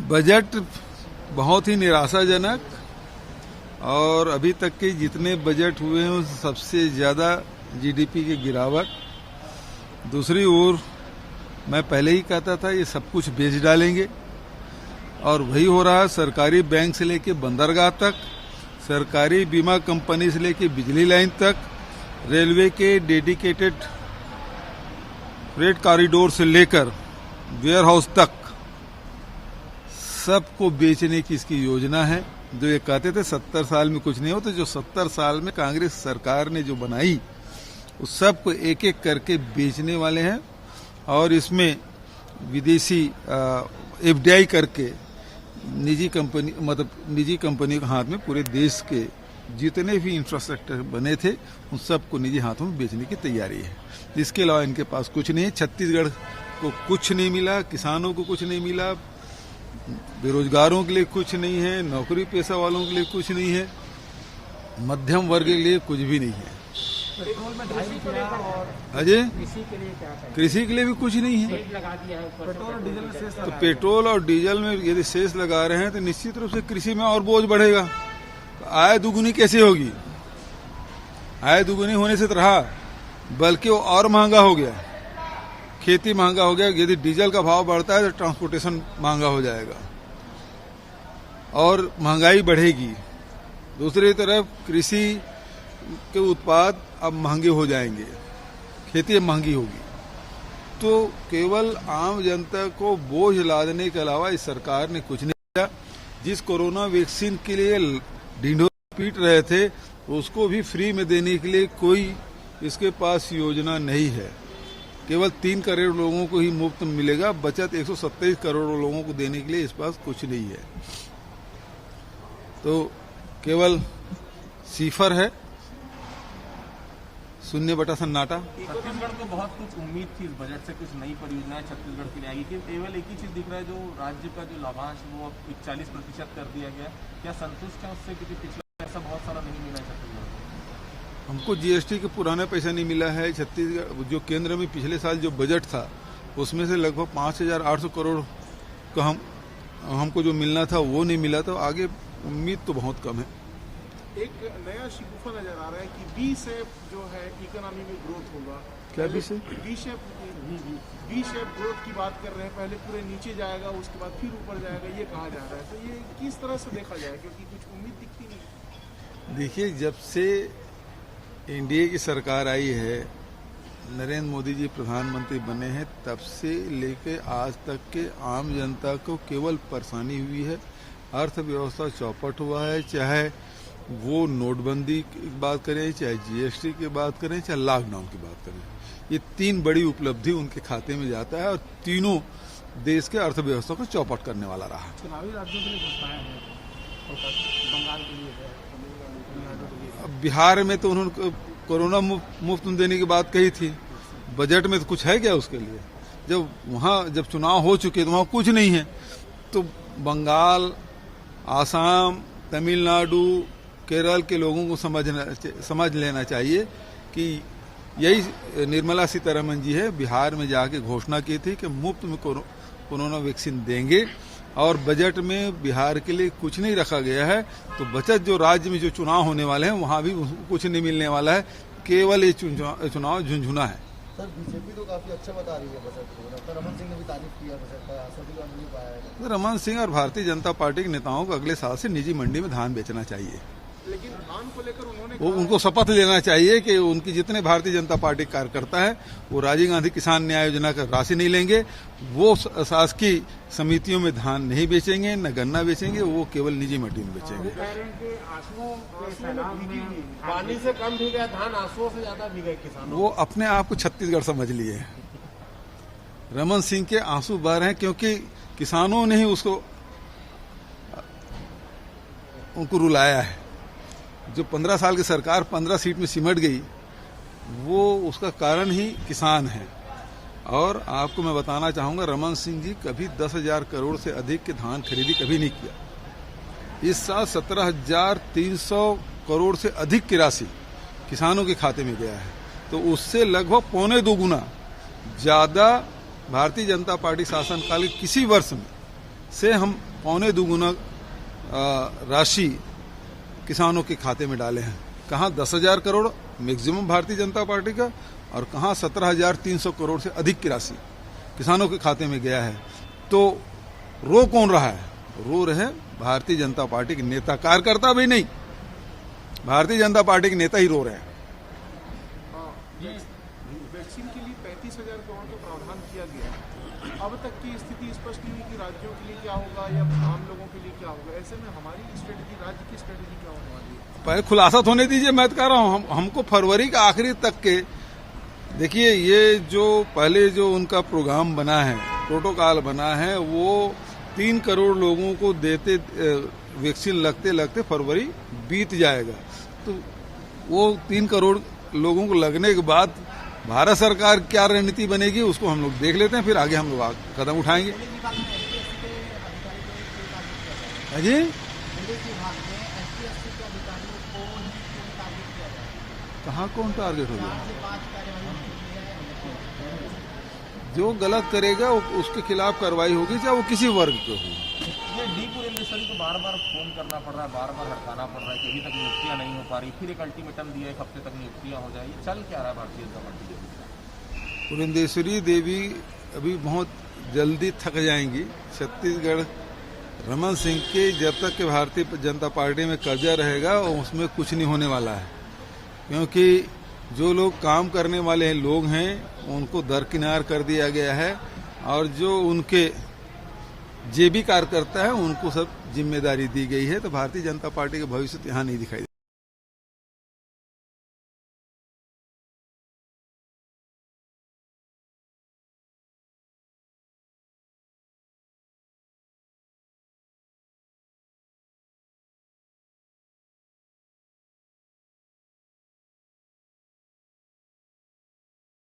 Budget बहुत ही निराशाजनक, और अभी तक के जितने बजट हुए हैं सबसे ज्यादा जीडीपी की गिरावट। दूसरी ओर मैं पहले ही कहता था ये सब कुछ बेच डालेंगे, और वही हो रहा है। सरकारी बैंक से लेके बंदरगाह तक, सरकारी बीमा कंपनी से लेके बिजली लाइन तक, रेलवे के डेडिकेटेड फ्रेट कॉरिडोर से लेकर वेयर हाउस तक सबको बेचने की इसकी योजना है। जो ये कहते थे 70 साल में कुछ नहीं हो, तो जो 70 साल में कांग्रेस सरकार ने जो बनाई उस सबको एक एक करके बेचने वाले हैं, और इसमें विदेशी एफडीआई करके निजी कंपनी के हाथ में पूरे देश के जितने भी इंफ्रास्ट्रक्चर बने थे उन सबको निजी हाथों में बेचने की तैयारी है। इसके अलावा इनके पास कुछ नहीं है। छत्तीसगढ़ को कुछ नहीं मिला, किसानों को कुछ नहीं मिला, बेरोजगारों के लिए कुछ नहीं है, नौकरी पेशा वालों के लिए कुछ नहीं है, मध्यम वर्ग के लिए कुछ भी नहीं है। पेट्रोल में 2.5 अजय, कृषि के लिए भी कुछ नहीं है। पेट्रोल और डीजल में शेष तो पेट्रोल और डीजल में यदि शेष लगा रहे हैं तो निश्चित रूप से कृषि में और बोझ बढ़ेगा। तो आय दुगुनी कैसे होगी? आय दुगुनी होने से तो रहा, बल्कि वो और महंगा हो गया। खेती महंगा हो गया। यदि डीजल का भाव बढ़ता है तो ट्रांसपोर्टेशन महंगा हो जाएगा और महंगाई बढ़ेगी। दूसरी तरफ कृषि के उत्पाद अब महंगे हो जाएंगे, खेती महंगी होगी। तो केवल आम जनता को बोझ लादने के अलावा इस सरकार ने कुछ नहीं किया। जिस कोरोना वैक्सीन के लिए ढिंढोरा पीट रहे थे उसको भी फ्री में देने के लिए कोई इसके पास योजना नहीं है। केवल 3 करोड़ लोगों को ही मुफ्त मिलेगा। बचत 127 करोड़ लोगों को देने के लिए इस पास कुछ नहीं है। तो केवल सिफर है, शून्य बटा सन्नाटा। छत्तीसगढ़ को बहुत कुछ उम्मीद थी इस बजट से, कुछ नई परियोजनाएं छत्तीसगढ़ के लिए आएगी। केवल एक ही चीज दिख रहा है, जो राज्य का जो लाभांश वो 40% कर दिया गया। क्या संतुष्ट है उससे? क्योंकि पिछला ऐसा बहुत सारा नहीं मिला है छत्तीसगढ़ को। हमको जीएसटी के पुराना पैसा नहीं मिला है। छत्तीसगढ़ जो केंद्र में पिछले साल जो बजट था उसमें से लगभग 5800 करोड़ का हमको जो मिलना था वो नहीं मिला। तो आगे उम्मीद तो बहुत कम है। एक नया शिकूफा नजर आ रहा है कि बी शेप जो है इकोनॉमी में ग्रोथ होगा। क्या B shape? B shape growth की बात कर रहे हैं। पहले पूरे नीचे जाएगा, उसके बाद फिर ऊपर जाएगा, ये कहा जा रहा है। तो ये किस तरह से देखा जाए, क्योंकि कुछ उम्मीद दिखती नहीं। देखिए, जब से एनडीए की सरकार आई है, नरेंद्र मोदी जी प्रधानमंत्री बने हैं, तब से लेके आज तक के आम जनता को केवल परेशानी हुई है। अर्थव्यवस्था चौपट हुआ है। चाहे वो नोटबंदी की बात करें, चाहे जीएसटी की बात करें, चाहे लॉकडाउन की बात करें, ये 3 बड़ी उपलब्धि उनके खाते में जाता है और तीनों देश के अर्थव्यवस्था को चौपट करने वाला रहा। चुनावी राज्यों के लिए घोषणाएं हैं, बंगाल के लिए है, अब बिहार में तो उन्होंने कोरोना मुफ्त देने की बात कही थी। बजट में तो कुछ है क्या उसके लिए? जब चुनाव हो चुके तो वहां कुछ नहीं है। तो बंगाल, आसाम, तमिलनाडु, केरल के लोगों को समझ लेना चाहिए कि यही निर्मला सीतारमण जी है बिहार में जाके घोषणा की थी कि मुफ्त में कोरोना वैक्सीन देंगे, और बजट में बिहार के लिए कुछ नहीं रखा गया है। तो बचत जो राज्य में जो चुनाव होने वाले हैं वहां भी कुछ नहीं मिलने वाला है। केवल ये चुनाव झुंझुना है। सर, बीजेपी तो काफी अच्छा बता रही है बजट को। रमन सिंह ने भी तारीफ किया बजट का, सभी का मिल पाया है। रमन सिंह और भारतीय जनता पार्टी के नेताओं को अगले साल से निजी मंडी में धान बेचना चाहिए। लेकिन धान को लेकर उन्होंने उनको शपथ लेना चाहिए कि उनकी जितने भारतीय जनता पार्टी कार्यकर्ता है वो राजीव गांधी किसान न्याय योजना का राशि नहीं लेंगे, वो शासकीय समितियों में धान नहीं बेचेंगे, न गन्ना बेचेंगे, वो केवल निजी मंडी में बेचेंगे। पानी से कम भीगा धान, आंसुओं से ज्यादा भीगा किसानों। वो अपने आप को छत्तीसगढ़ समझ लिए। रमन सिंह के आंसू बह रहे हैं क्योंकि किसानों ने ही उनको रुलाया है। जो 15 साल की सरकार 15 सीट में सिमट गई, वो उसका कारण ही किसान है। और आपको मैं बताना चाहूंगा, रमन सिंह जी कभी 10,000 करोड़ से अधिक के धान खरीदी कभी नहीं किया। इस साल 17,300 करोड़ से अधिक की राशि किसानों के खाते में गया है। तो उससे लगभग 2.25 गुना ज्यादा भारतीय जनता पार्टी शासनकाल के किसी वर्ष में से हम पौने दुगुना राशि किसानों के खाते में डाले हैं। कहाँ 10,000 करोड़ मैक्सिमम भारतीय जनता पार्टी का, और कहाँ 17,300 करोड़ से अधिक की राशि किसानों के खाते में गया है। तो रो कौन रहा है? रो रहे भारतीय जनता पार्टी के नेता, कार्यकर्ता भी नहीं, भारतीय जनता पार्टी के नेता ही रो रहे हैं। वैक्सीन के लिए 35,000 करोड़ का प्रावधान किया गया है। अब तक की स्थिति स्पष्ट नहीं हुई कि राज्यों के लिए क्या होगा या आम लोगों के लिए क्या होगा। ऐसे में हमारी स्ट्रेटेजी, राज्य की स्ट्रेटेजी क्या होने वाली है? पहले खुलासा तो होने दीजिए, मैं तो कह रहा हूं हमको फरवरी के आखिरी तक के देखिए, ये जो पहले जो उनका प्रोग्राम बना है, प्रोटोकॉल बना है, वो 3 करोड़ लोगों को देते वैक्सीन लगते लगते फरवरी बीत जाएगा। तो वो 3 करोड़ लोगों को लगने के बाद भारत सरकार क्या रणनीति बनेगी उसको हम लोग देख लेते हैं, फिर आगे हम लोग कदम उठाएंगे। जी कहाँ कौन टारगेट हो गया? जो गलत करेगा उसके खिलाफ कार्रवाई होगी, चाहे वो किसी वर्ग के हो। ये डी पुरंदेश्वरी को बार बार फोन करना पड़ रहा है, बार बार हड़काना पड़ रहा है कि अभी तक नियुक्तियां नहीं हो पा रही, फिर एक अल्टीमेटम दिया 1 हफ्ते तक नियुक्तियां हो जाए। ये चल क्या रहा है भारतीय जनता पार्टी के? पुरंदेश्वरी देवी अभी बहुत जल्दी थक जाएंगी। छत्तीसगढ़ रमन सिंह के जब तक के भारतीय जनता पार्टी में कब्जा रहेगा उसमें कुछ नहीं होने वाला है, क्योंकि जो लोग काम करने वाले लोग हैं उनको दरकिनार कर दिया गया है, और जो उनके जेबी कार्यकर्ता है उनको सब जिम्मेदारी दी गई है। तो भारतीय जनता पार्टी का भविष्य यहाँ नहीं दिखाई देता।